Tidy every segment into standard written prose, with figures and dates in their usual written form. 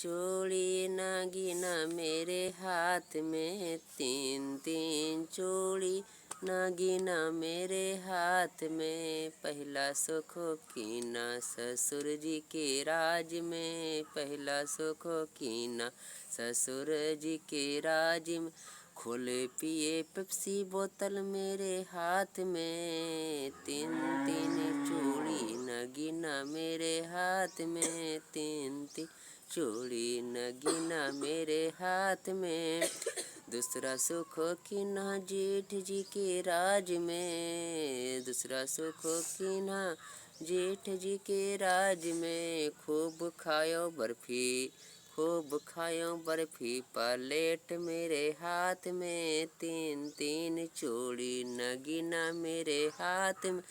चूड़ी नागिना मेरे हाथ में, तीन तीन चूड़ी नागिना मेरे हाथ में। पहला सुख कीना ससुर जी के राज में, पहला सुख कीना ससुर जी के राज में। खोले पिए पेप्सी बोतल मेरे हाथ में, तीन तीन चूड़ी नगीना मेरे हाथ में, तीन तीन चूड़ी नगीना मेरे हाथ में। दूसरा सुख कीना जेठ जी के राज में, दूसरा सुख कीना जेठ जी के राज में। खूब खायो बर्फी, खूब खायो बर्फी प्लेट मेरे हाथ में, तीन तीन चूड़ी नगीना मेरे हाथ में,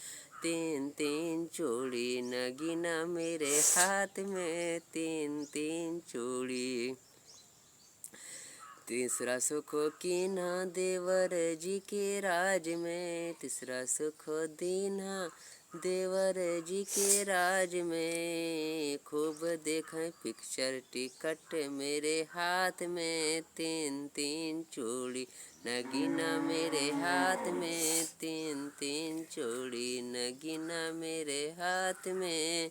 तीन तीन चूड़ी नगीना मेरे हाथ में, तीन तीन चूड़ी। तीसरा सुख कीना देवर जी के राज में, तीसरा सुख दीना देवर जी के राज में। खूब देखें पिक्चर टिकट मेरे हाथ में, तीन तीन चूड़ी नगीना मेरे हाथ में, तीन तीन चूड़ी नगीना मेरे हाथ में।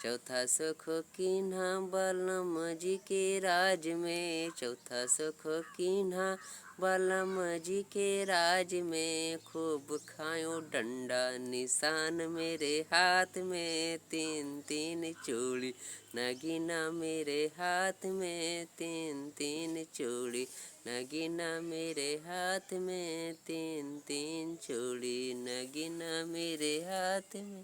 चौथा सुख कीन्हा बलम जी के राज में, चौथा सुख कीन्हा बलम जी के राज में। खूब खायो डंडा निशान मेरे हाथ में, तीन तीन चूड़ी नगीना मेरे हाथ में, तीन तीन चूड़ी नगीना मेरे हाथ में, तीन तीन चूड़ी नगीना मेरे हाथ में।